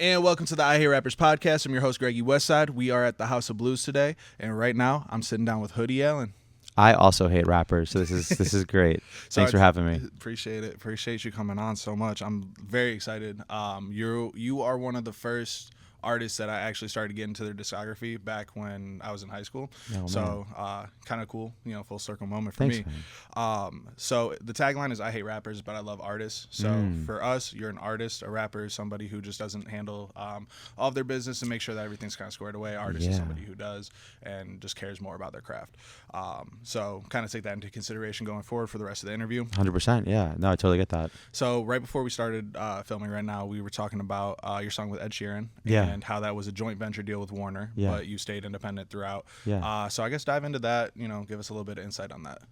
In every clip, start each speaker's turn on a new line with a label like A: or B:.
A: And welcome to the I Hate Rappers podcast. I'm your host, Greggy Westside. We are at the House of Blues today, and right now I'm sitting down with Hoodie Allen.
B: I also hate rappers, so this is great. Thanks for having me.
A: Appreciate it. Appreciate you coming on so much. I'm very excited. You are one of the first artists that I actually started getting into their discography back when I was in high school.
B: Oh,
A: so kind of cool, full circle moment for
B: Thanks,
A: me.
B: man.
A: So the tagline is I hate rappers, but I love artists. So for us, you're an artist. A rapper is somebody who just doesn't handle all of their business and make sure that everything's kind of squared away. Artist is somebody who does and just cares more about their craft. So kind of take that into consideration going forward for the rest of the interview.
B: 100%, yeah. No, I totally get that.
A: So right before we started filming right now, we were talking about your song with Ed Sheeran.
B: Yeah.
A: And how that was a joint venture deal with Warner,
B: Yeah.
A: but you stayed independent throughout.
B: Yeah.
A: So I guess dive into that, give us a little bit of insight on that.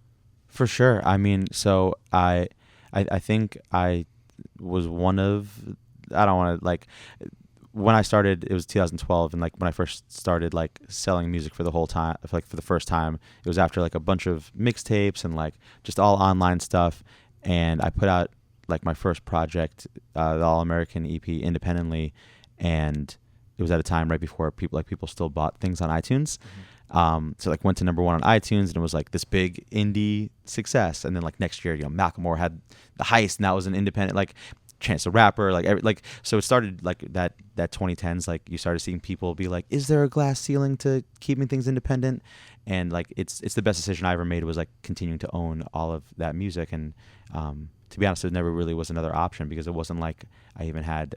B: For sure. I mean, so I think I was one of, I don't want to, like, when I started, it was 2012, and like when I first started like selling music for the whole time, like for the first time, it was after like a bunch of mixtapes and like just all online stuff, and I put out like my first project, the All American EP, independently, and it was at a time right before people still bought things on iTunes. So like went to number one on iTunes, and it was like this big indie success. And then like next year, Macklemore had The Heist, and that was an independent, like Chance the Rapper, so it started like that 2010s, like you started seeing people be like, is there a glass ceiling to keeping things independent? And like it's the best decision I ever made, was like continuing to own all of that music. And to be honest, there never really was another option, because it wasn't like I even had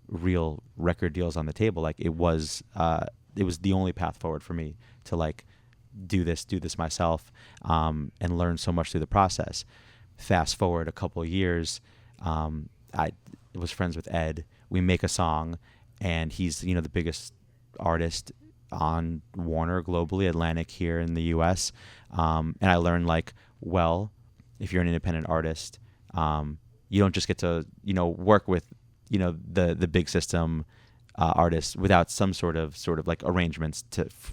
B: real record deals on the table. Like it was the only path forward for me to like do this myself, and learn so much through the process. Fast forward a couple of years, I was friends with Ed. We make a song, and he's the biggest artist on Warner globally, Atlantic here in the US. And I learned like, well, if you're an independent artist, you don't just get to work with the big system artists without some sort of like arrangements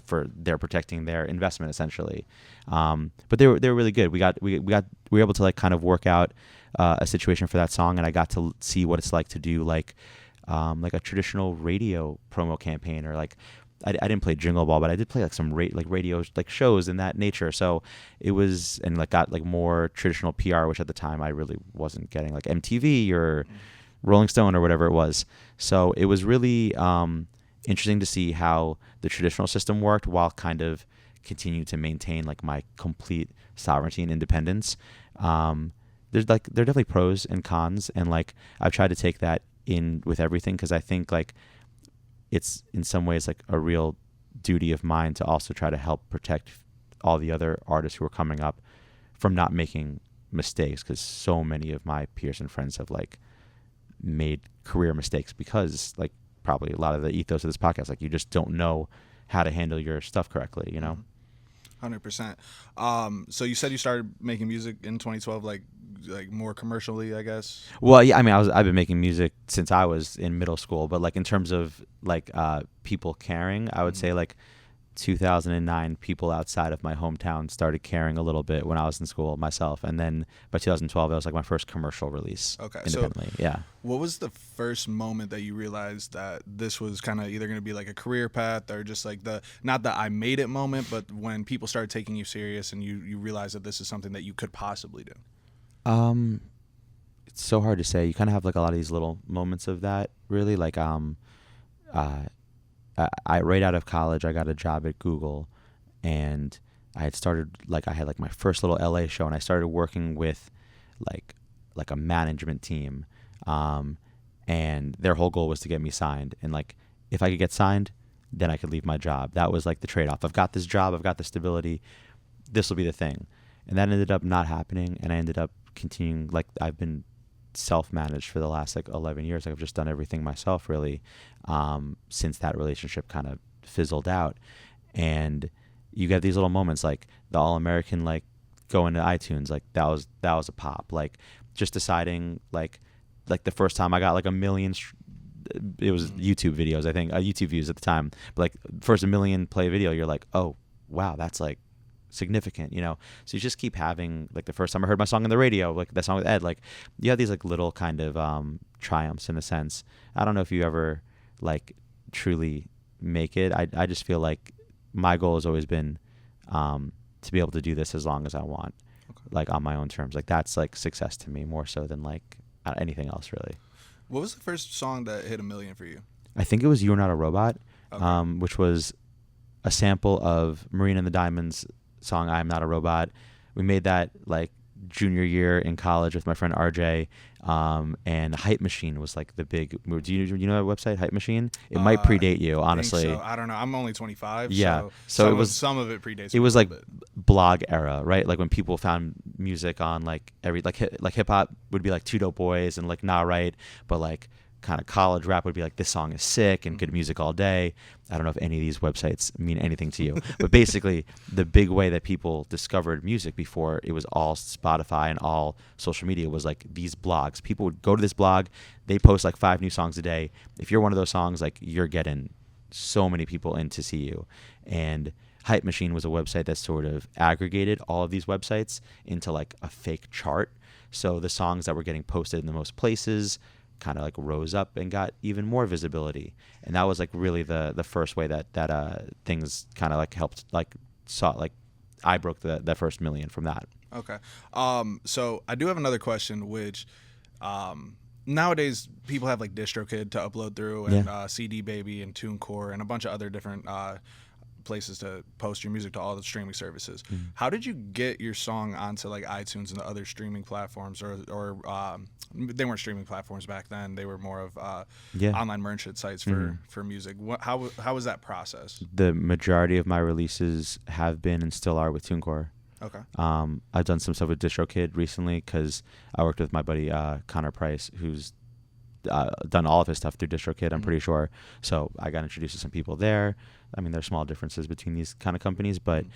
B: for their protecting their investment, essentially. But they were really good. We were able to like kind of work out a situation for that song, and I got to see what it's like to do like a traditional radio promo campaign, or like I didn't play Jingle Ball, but I did play like some radio like shows in that nature. So it was, and like got like more traditional PR, which at the time I really wasn't getting, like MTV or Rolling Stone or whatever it was. So it was really interesting to see how the traditional system worked while kind of continue to maintain like my complete sovereignty and independence. There are definitely pros and cons, and like I've tried to take that in with everything, because I think like it's in some ways like a real duty of mine to also try to help protect all the other artists who are coming up from not making mistakes, because so many of my peers and friends have like made career mistakes because like probably a lot of the ethos of this podcast, like you just don't know how to handle your stuff correctly,
A: 100%. So you said you started making music in 2012, like more commercially, I guess.
B: Well, yeah, I mean, I've been making music since I was in middle school, but like in terms of like people caring, I would say like 2009, people outside of my hometown started caring a little bit when I was in school myself, and then by 2012, that was like my first commercial release.
A: Okay,
B: independently.
A: So
B: yeah.
A: What was the first moment that you realized that this was kind of either going to be like a career path, or just like not the I made it moment, but when people started taking you serious and you realized that this is something that you could possibly do?
B: It's so hard to say. You kind of have like a lot of these little moments of that, really. Like I right out of college, I got a job at Google, and I had my first little LA show, and I started working with like a management team, and their whole goal was to get me signed. And like if I could get signed, then I could leave my job. That was like the trade-off. I've got this job, I've got the stability, this will be the thing. And that ended up not happening, and I ended up continuing, like I've been self-managed for the last like 11 years. Like I've just done everything myself, really, since that relationship kind of fizzled out. And you get these little moments, like the All-American, like going to iTunes, like that was a pop. Like just deciding, like the first time I got like a million it was YouTube videos, I think, YouTube views at the time, but like first 1 million play video, you're like, oh wow, that's like significant, so you just keep having, like, the first time I heard my song on the radio, like that song with Ed, like you have these like little kind of triumphs in a sense. I don't know if you ever like truly make it. I just feel like my goal has always been to be able to do this as long as I want, like on my own terms. Like that's like success to me more so than like anything else really.
A: What was the first song that hit 1 million for you?
B: I think it was "You're Not a Robot,"
A: Okay.
B: which was a sample of Marina and the Diamonds' song "I'm Not a Robot." We made that like junior year in college with my friend RJ, and Hype Machine was like the big. Do you know that website, Hype Machine? It might predate you, honestly.
A: Think so. I don't know. I'm only 25.
B: Yeah,
A: so
B: it was
A: some of it predates.
B: It was like
A: bit.
B: blog era, right? Like when people found music on like like hip hop would be like Two Dope Boys and like Nah Right, but like kind of college rap would be like, this song is sick and good music all day. I don't know if any of these websites mean anything to you, but basically the big way that people discovered music before it was all Spotify and all social media was like these blogs. People would go to this blog, they post like 5 new songs a day. If you're one of those songs, like you're getting so many people in to see you. And Hype Machine was a website that sort of aggregated all of these websites into like a fake chart. So the songs that were getting posted in the most places kind of like rose up and got even more visibility. And that was like really the first way that things kind of like helped, like I broke the first million from that.
A: Okay. So I do have another question, which nowadays people have like DistroKid to upload through, and CD Baby and TuneCore and a bunch of other different places to post your music to all the streaming services. Mm-hmm. How did you get your song onto like iTunes and the other streaming platforms, or they weren't streaming platforms back then, they were more of online merchant sites for music. How was that process?
B: The majority of my releases have been and still are with TuneCore.
A: Okay.
B: I've done some stuff with DistroKid recently because I worked with my buddy Connor Price, who's done all of his stuff through DistroKid, I'm pretty sure. So I got introduced to some people there. I mean, there's small differences between these kind of companies, but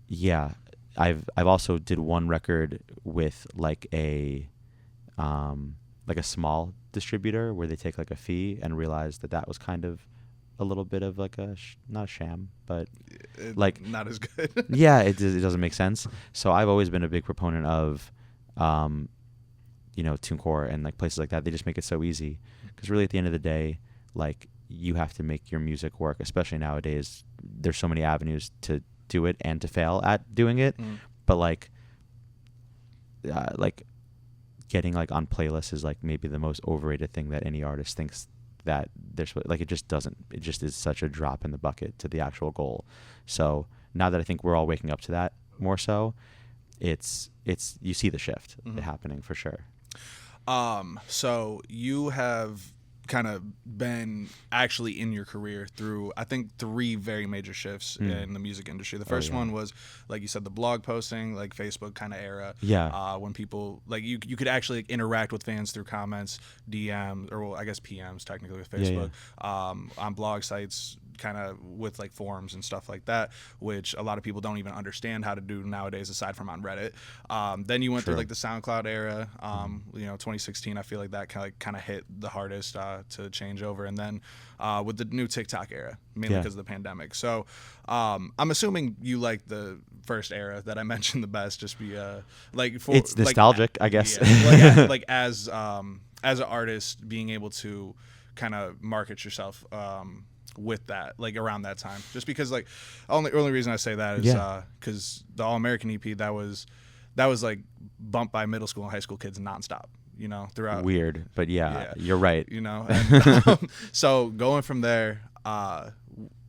B: yeah, I've also did one record with like a small distributor where they take like a fee, and realized that was kind of a little bit of like not a sham, but like
A: not as good.
B: Yeah, it doesn't make sense. So I've always been a big proponent of TuneCore and like places like that. They just make it so easy, because really at the end of the day, like you have to make your music work, especially nowadays. There's so many avenues to do it and to fail at doing it. But like getting like on playlists is like maybe the most overrated thing that any artist thinks that there's, like it just is such a drop in the bucket to the actual goal. So now that I think we're all waking up to that more so, it's you see the shift happening for sure.
A: So you have kind of been actually in your career through, I think, 3 very major shifts in the music industry. The first one was, like you said, the blog posting, like Facebook kind of era.
B: Yeah.
A: When people, like you could actually like, interact with fans through comments, DMs, or well, I guess PMs technically with Facebook, on blog sites, kind of with like forums and stuff like that, which a lot of people don't even understand how to do nowadays aside from on Reddit. Then you went through like the SoundCloud era. 2016, I feel like that kind of hit the hardest to change over, and then with the new TikTok era, mainly because of the pandemic. So I'm assuming you like the first era that I mentioned the best, just be it's
B: nostalgic, I guess.
A: Like as an artist, being able to kind of market yourself with that, like around that time, just because like only reason I say that is because the All American EP that was like bumped by middle school and high school kids nonstop, throughout.
B: Weird, but you're right.
A: And, so going from there,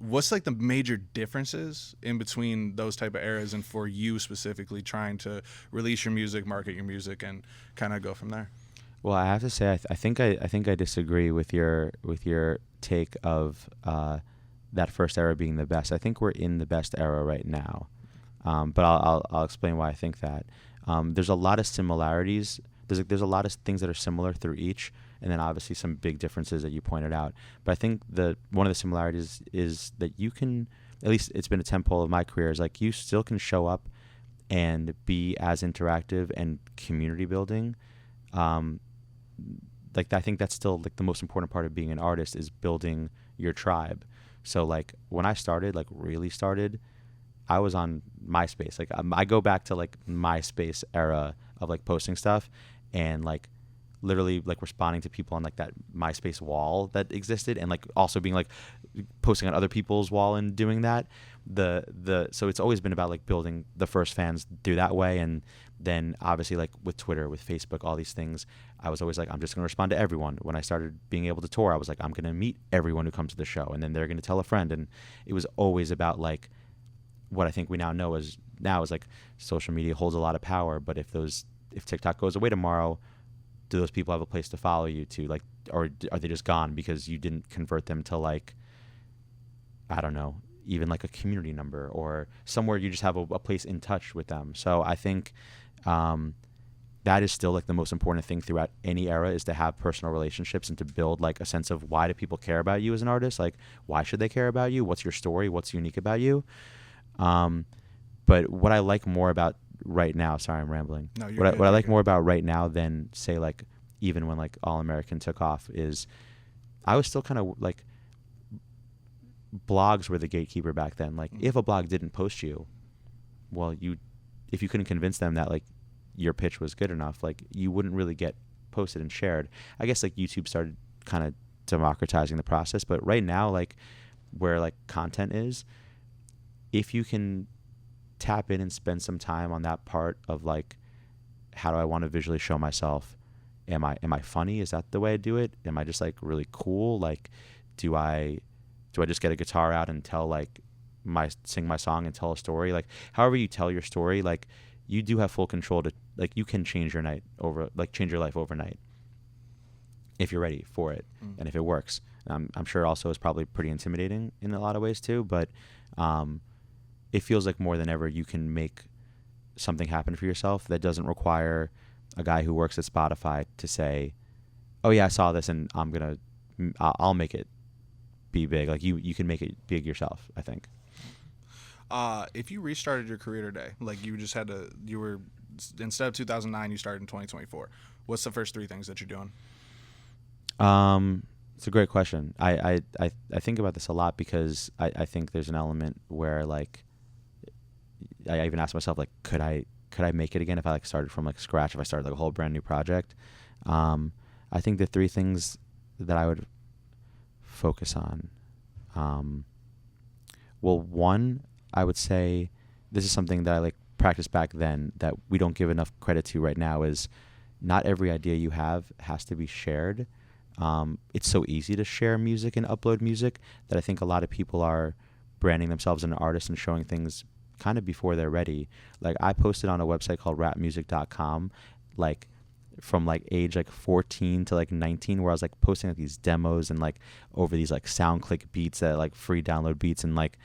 A: what's like the major differences in between those type of eras, and for you specifically trying to release your music, market your music, and kind of go from there?
B: Well, I have to say, I think I disagree with your take of that first era being the best. I think we're in the best era right now, but I'll explain why I think that. There's a lot of similarities. There's a lot of things that are similar through each, and then obviously some big differences that you pointed out. But I think one of the similarities is that you can, at least it's been a tempo of my career, is like you still can show up and be as interactive and community building. Like I think that's still like the most important part of being an artist, is building your tribe. So like when I started, like really started, I was on MySpace. Like I go back to like MySpace era of like posting stuff and like literally like responding to people on like that MySpace wall that existed, and like also being like posting on other people's wall and doing that. So it's always been about like building the first fans through that way. And then obviously like with Twitter, with Facebook, all these things, I was always like, I'm just going to respond to everyone. When I started being able to tour, I was like, I'm going to meet everyone who comes to the show, and then they're going to tell a friend. And it was always about like what I think we now know is like social media holds a lot of power. But if TikTok goes away tomorrow, do those people have a place to follow you to, like, or are they just gone because you didn't convert them to like, I don't know, even like a community number or somewhere you just have a place in touch with them. So I think that is still like the most important thing throughout any era, is to have personal relationships and to build like a sense of why do people care about you as an artist? Like, why should they care about you? What's your story? What's unique about you? But what I like more about right now, sorry, I'm rambling.
A: No,
B: What I like more about right now than say like even when like All American took off is I was still kind of like, blogs were the gatekeeper back then. Like if a blog didn't post you, well, if you couldn't convince them that like your pitch was good enough, like you wouldn't really get posted and shared. I guess like YouTube started kind of democratizing the process, but right now like where like content is, if you can tap in and spend some time on that part of like, how do I want to visually show myself? Am I funny? Is that the way I do it? Am I just like really cool? Like, do I just get a guitar out and tell like sing my song and tell a story? Like however you tell your story, like you do have full control to, like, you can change your life overnight if you're ready for it and if it works. I'm sure also it's probably pretty intimidating in a lot of ways too, but it feels like more than ever you can make something happen for yourself that doesn't require a guy who works at Spotify to say, oh yeah, I saw this and I'll make it be big. Like you can make it big yourself, I think.
A: If you restarted your career today, like instead of 2009, you started in 2024. What's the first 3 things that you're doing?
B: It's a great question. I think about this a lot because I think there's an element where like I even ask myself like, could I make it again if I like started from like scratch, if I started like a whole brand new project? I think the 3 things that I would focus on, well, one, I would say this is something that I like practiced back then that we don't give enough credit to right now, is not every idea you have has to be shared. It's so easy to share music and upload music that I think a lot of people are branding themselves as an artist and showing things kind of before they're ready. Like I posted on a website called rapmusic.com, like from like age like 14 to like 19, where I was like posting like these demos and like over these like SoundClick beats that like free download beats, and like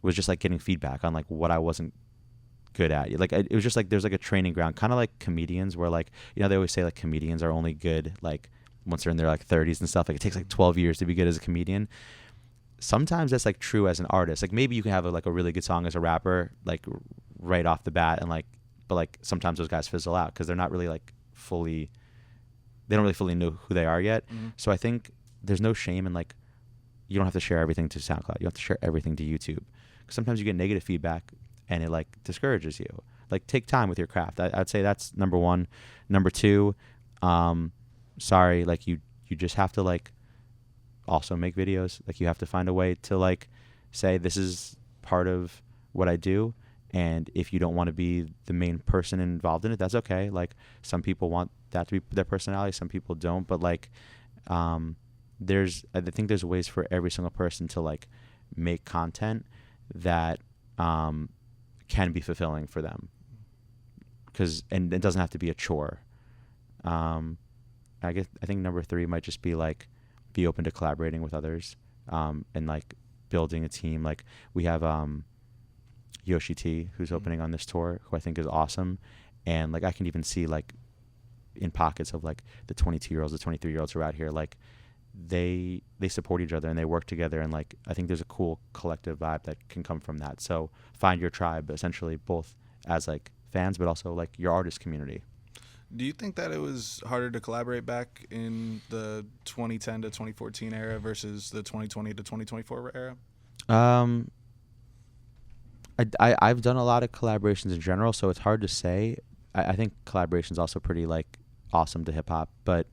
B: was just like getting feedback on like what I wasn't good at. Like it was just like there's like a training ground, kind of like comedians, where like, you know, they always say like comedians are only good like once they're in their like 30s and stuff. Like it takes like 12 years to be good as a comedian. Sometimes that's like true as an artist. Like maybe you can have like a really good song as a rapper like right off the bat, and like, but like sometimes those guys fizzle out because they're not really like they don't really fully know who they are yet. So I think there's no shame in like, you don't have to share everything to SoundCloud. You have to share everything to YouTube, because sometimes you get negative feedback and it like discourages you. Like take time with your craft. I'd say that's number 1. Number 2, sorry, like you just have to like also make videos. Like you have to find a way to like say, this is part of what I do, and if you don't want to be the main person involved in it, that's okay. Like some people want that to be their personality, some people don't, but like I think there's ways for every single person to like make content that can be fulfilling for them, and it doesn't have to be a chore. I think number 3 might just be like, be open to collaborating with others, and like building a team. Like we have Yoshi T, who's opening on this tour, who I think is awesome, and like I can even see like in pockets of like the 22-year-olds, the 23-year-olds who are out here, like they support each other and they work together, and like I think there's a cool collective vibe that can come from that. So find your tribe, essentially, both as like fans but also like your artist community.
A: Do you think that it was harder to collaborate back in the 2010 to 2014 era versus the 2020 to 2024 era?
B: I've done a lot of collaborations in general, so it's hard to say. I think collaboration's also pretty like awesome to hip hop, but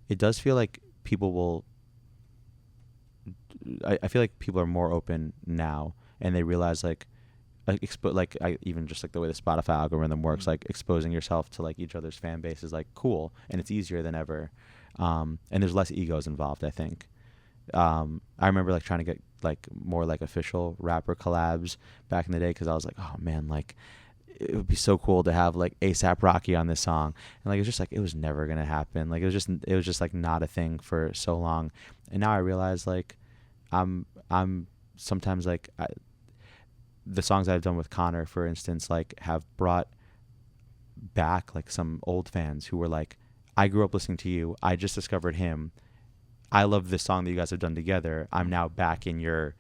B: it does feel like people will. I feel like people are more open now, and they realize even just like the way the Spotify algorithm works, like exposing yourself to like each other's fan base is like cool, and it's easier than ever, and there's less egos involved, I think. I remember like trying to get like more like official rapper collabs back in the day, because I was like, oh man, like it would be so cool to have like ASAP Rocky on this song, and like it was never gonna happen. Like it was just like not a thing for so long, and now I realize like I'm sometimes like the songs I've done with Connor, for instance, like have brought back like some old fans who were like, I grew up listening to you, I just discovered him, I love this song that you guys have done together, I'm now back in your,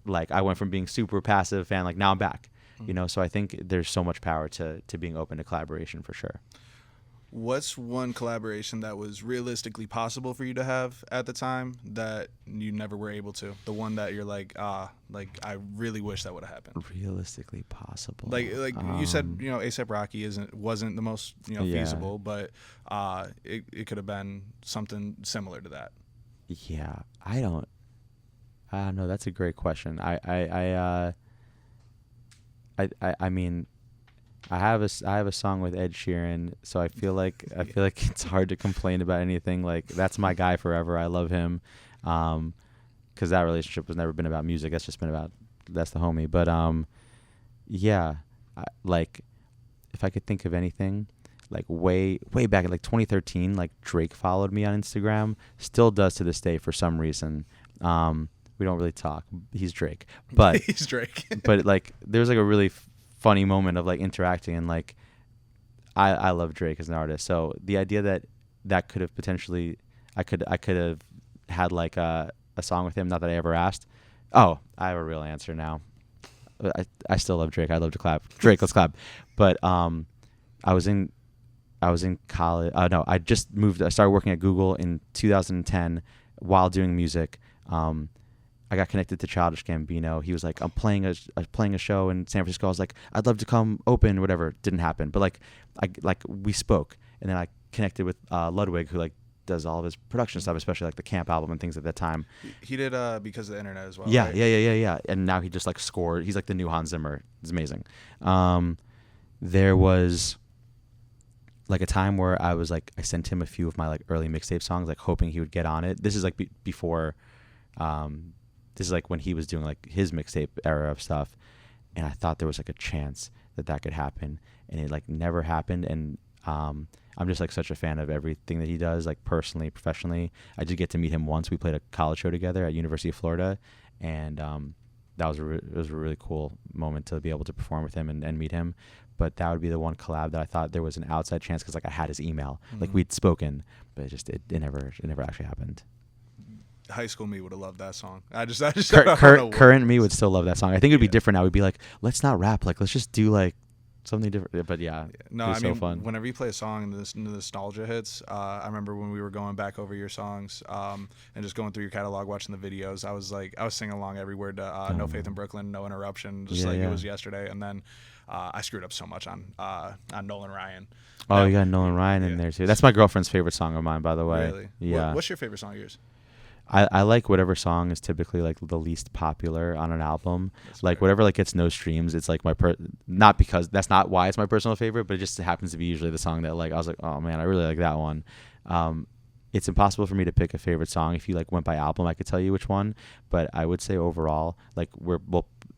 B: like, I went from being super passive fan, like now I'm back, so I think there's so much power to being open to collaboration for sure.
A: What's one collaboration that was realistically possible for you to have at the time that you never were able to? The one that you're like, I really wish that would have happened.
B: Realistically possible.
A: Like you said, ASAP Rocky wasn't the most feasible, but it could have been something similar to that.
B: Yeah, I don't know. That's a great question. I mean, I have a song with Ed Sheeran, so I feel like it's hard to complain about anything. Like, that's my guy forever. I love him, because that relationship has never been about music. That's just been about, that's the homie. But yeah, like if I could think of anything, like way back in like 2013, like Drake followed me on Instagram, still does to this day for some reason. We don't really talk. He's Drake, but
A: he's Drake.
B: But like there's like a really funny moment of like interacting, and like I love Drake as an artist, so the idea that could have potentially I could have had like a song with him, not that I ever asked. Oh, I have a real answer now. I still love Drake. I love to clap. Drake, let's clap. But I was in college. No, I just moved. I started working at Google in 2010 while doing music. I got connected to Childish Gambino. He was like, I'm playing a show in San Francisco. I was like, I'd love to come open, whatever. Didn't happen. But like we spoke, and then I connected with Ludwig, who like does all of his production stuff, especially like the Camp album and things at that time.
A: He did Because of the Internet as well.
B: Yeah,
A: right?
B: yeah. And now he just like scored. He's like the new Hans Zimmer. It's amazing. There was like a time where I sent him a few of my like early mixtape songs, like hoping he would get on it. This is like before. This is like when he was doing like his mixtape era of stuff, and I thought there was like a chance that could happen, and it like never happened. And I'm just like such a fan of everything that he does, like personally, professionally. I did get to meet him once. We played a college show together at University of Florida, and that was it was a really cool moment to be able to perform with him and meet him. But that would be the one collab that I thought there was an outside chance, because like I had his email, like we'd spoken, but it never actually happened.
A: High school me would have loved that song. I just
B: current me would still love that song. I think it would be different now. We'd be like, let's not rap. Like, let's just do like something different. But yeah,
A: no,
B: I mean, so fun.
A: Whenever you play a song and the nostalgia hits, I remember when we were going back over your songs, and just going through your catalog, watching the videos. I was singing along every word to No Faith in Brooklyn, No Interruption, just it was yesterday. And then I screwed up so much on Nolan Ryan.
B: Oh, you got Nolan Ryan in there too. That's my girlfriend's favorite song of mine, by the way.
A: Really?
B: Yeah.
A: What's your favorite song of yours?
B: I like whatever song is typically like the least popular on an album. That's like fair. Whatever like gets no streams, it's like not because that's not why it's my personal favorite, but it just happens to be usually the song that like I was like, oh man, I really like that one. It's impossible for me to pick a favorite song. If you like went by album, I could tell you which one, but I would say overall, like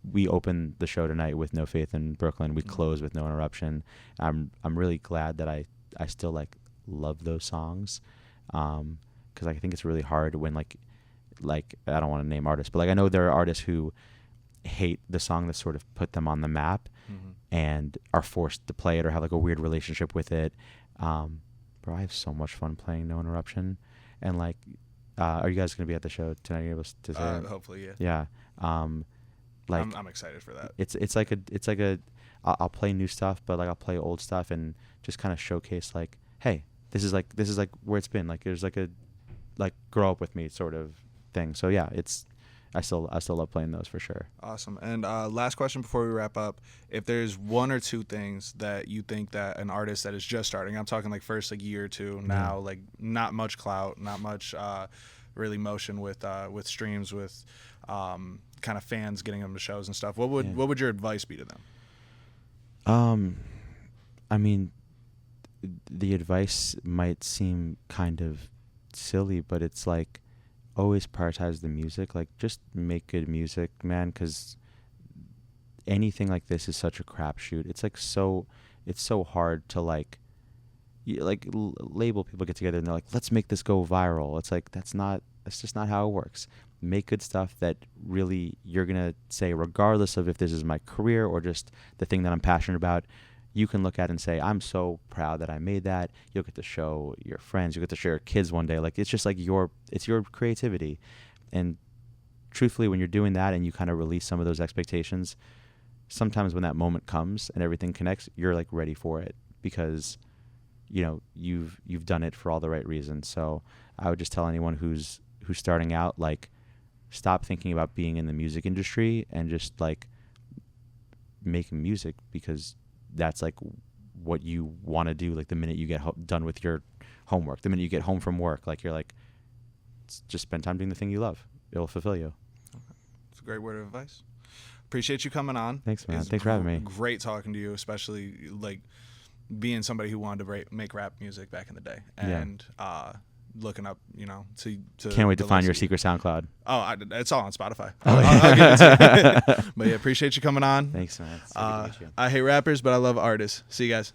B: we opened the show tonight with No Faith in Brooklyn. We close with No Interruption. I'm really glad that I still like love those songs. Because I think it's really hard when like I don't want to name artists, but like I know there are artists who hate the song that sort of put them on the map, and are forced to play it or have like a weird relationship with it. Bro, I have so much fun playing No Interruption, and like, are you guys gonna be at the show tonight? Are you able to say it?
A: Hopefully, yeah.
B: Yeah. Like
A: I'm excited for that.
B: It's like a I'll play new stuff, but like I'll play old stuff and just kind of showcase like, hey, this is like where it's been. Like there's like a like grow up with me sort of thing. So yeah, I still love playing those for sure.
A: Awesome. And last question before we wrap up: if there's one or two things that you think that an artist that is just starting, I'm talking like first like year or two now, like not much clout, not much really motion with streams, with kind of fans getting them to shows and stuff. What would your advice be to them?
B: I mean, the advice might seem kind of silly, but it's like, always prioritize the music. Like, just make good music, man, because anything like this is such a crapshoot. It's like it's so hard to label people get together and they're like, let's make this go viral. It's like, that's just not how it works. Make good stuff that really you're gonna say, regardless of if this is my career or just the thing that I'm passionate about, you can look at and say, I'm so proud that I made that. You'll get to show your friends, you'll get to show your kids one day. Like, it's just like it's your creativity. And truthfully, when you're doing that and you kind of release some of those expectations, sometimes when that moment comes and everything connects, you're like ready for it because, you know, you've done it for all the right reasons. So I would just tell anyone who's starting out, like, stop thinking about being in the music industry and just like making music, because that's like what you want to do. Like, the minute you get done with your homework, the minute you get home from work, like, you're like, just spend time doing the thing you love. It'll fulfill you.
A: Okay. It's a great word of advice. Appreciate you coming on.
B: Thanks, man. Thanks for having me.
A: Great talking to you, especially like being somebody who wanted to make rap music back in the day, and looking up, you know, to
B: can't wait to find your secret SoundCloud.
A: Oh, it's all on Spotify.
B: Oh,
A: I'll give it to you. But yeah, appreciate you coming on.
B: Thanks, man.
A: I hate rappers, but I love artists. See you guys.